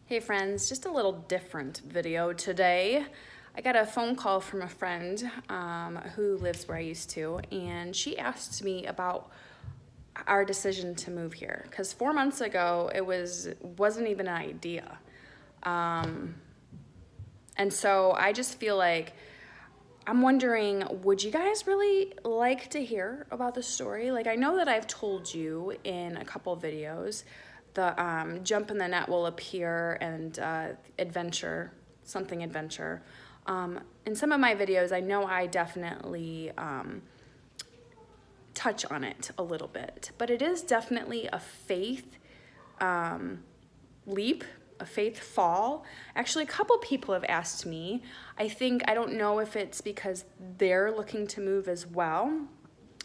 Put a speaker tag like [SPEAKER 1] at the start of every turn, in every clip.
[SPEAKER 1] Hey friends, just a little different video today. I got a phone call from a friend who lives where I used to, and she asked me about our decision to move here. Because 4 months ago, wasn't even an idea. And so I just feel like I'm wondering, would you guys really like to hear about the story? Like, I know that I've told you in a couple videos, the jump in the net will appear and something adventure. In some of my videos, I know I definitely touch on it a little bit, but it is definitely a faith leap, a faith fall. Actually, a couple people have asked me. I don't know if it's because they're looking to move as well.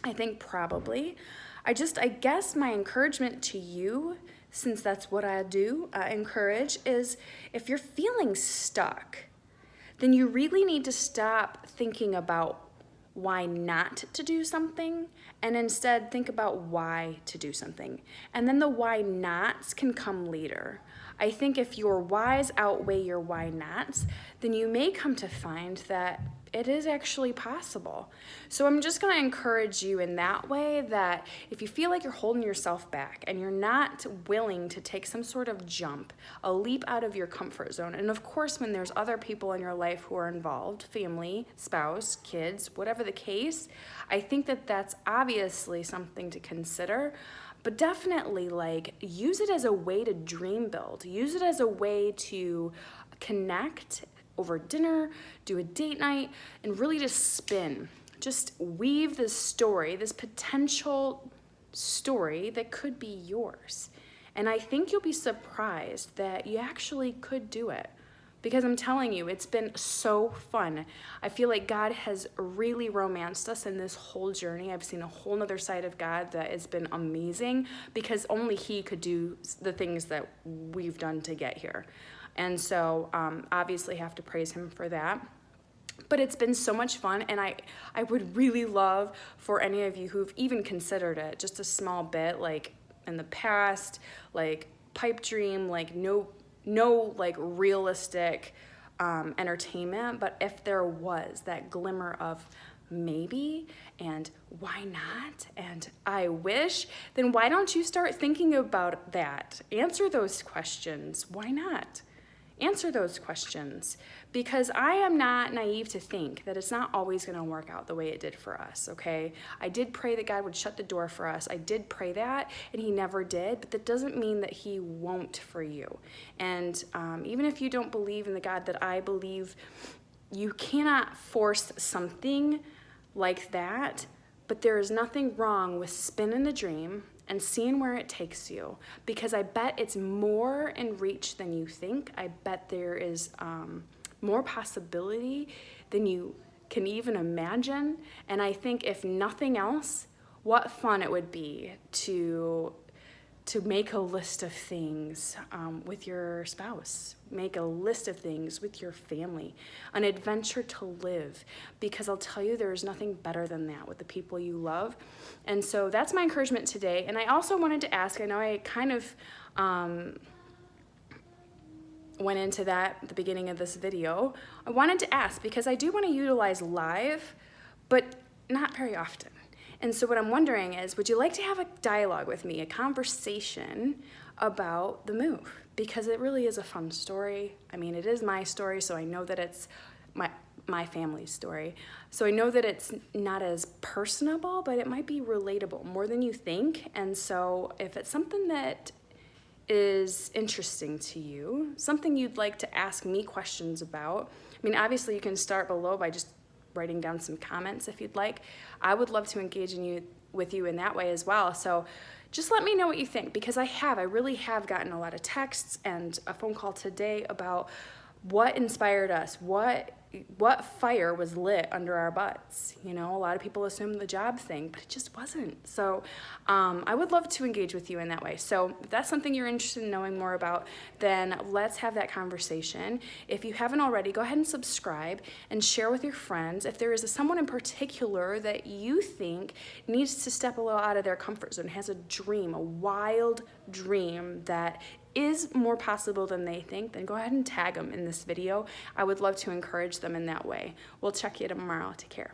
[SPEAKER 1] I think probably. I guess my encouragement to you, since that's what I do, encourage, is if you're feeling stuck, then you really need to stop thinking about why not to do something and instead think about why to do something. And then the why nots can come later. I think if your whys outweigh your why nots, then you may come to find that it is actually possible. So I'm just going to encourage you in that way, that if you feel like you're holding yourself back and you're not willing to take some sort of jump, a leap out of your comfort zone, and of course when there's other people in your life who are involved, family, spouse, kids, whatever the case, I think that that's obviously something to consider. But definitely, use it as a way to dream build. Use it as a way to connect over dinner, do a date night, and really just spin. Just weave this story, this potential story that could be yours. And I think you'll be surprised that you actually could do it. Because I'm telling you, it's been so fun. I feel like God has really romanced us in this whole journey. I've seen a whole nother side of God that has been amazing, because only He could do the things that we've done to get here. And so obviously have to praise Him for that. But it's been so much fun, and I would really love for any of you who've even considered it just a small bit, like in the past, like pipe dream, like no like realistic entertainment, but if there was that glimmer of maybe and why not and I wish, then why don't you start thinking about that? Answer those questions. Why not? Answer those questions, because I am not naive to think that it's not always going to work out the way it did for us, okay? I did pray that God would shut the door for us. I did pray that, and He never did, but that doesn't mean that He won't for you. And even if you don't believe in the God that I believe, you cannot force something like that, but there is nothing wrong with spinning a dream and seeing where it takes you, because I bet it's more in reach than you think. I bet there is more possibility than you can even imagine. And I think if nothing else, what fun it would be to make a list of things with your spouse, make a list of things with your family, an adventure to live, because I'll tell you, there is nothing better than that with the people you love. And so that's my encouragement today. And I also wanted to ask, I know I kind of went into that at the beginning of this video. I wanted to ask, because I do want to utilize live, but not very often. And so what I'm wondering is, would you like to have a dialogue with me, a conversation about the move? Because it really is a fun story. I mean, it is my story, so I know that it's my family's story. So I know that it's not as personable, but it might be relatable more than you think. And so if it's something that is interesting to you, something you'd like to ask me questions about, I mean, obviously you can start below by just writing down some comments if you'd like. I would love to engage with you in that way as well. So just let me know what you think, because I really have gotten a lot of texts and a phone call today about what inspired us, what fire was lit under our butts. You know, a lot of people assume the job thing, but it just wasn't. So I would love to engage with you in that way. So if that's something you're interested in knowing more about, then let's have that conversation. If you haven't already, go ahead and subscribe and share with your friends. If there is someone in particular that you think needs to step a little out of their comfort zone, has a dream, a wild dream that is more possible than they think, then go ahead and tag them in this video. I would love to encourage them in that way. We'll check you tomorrow. Take care.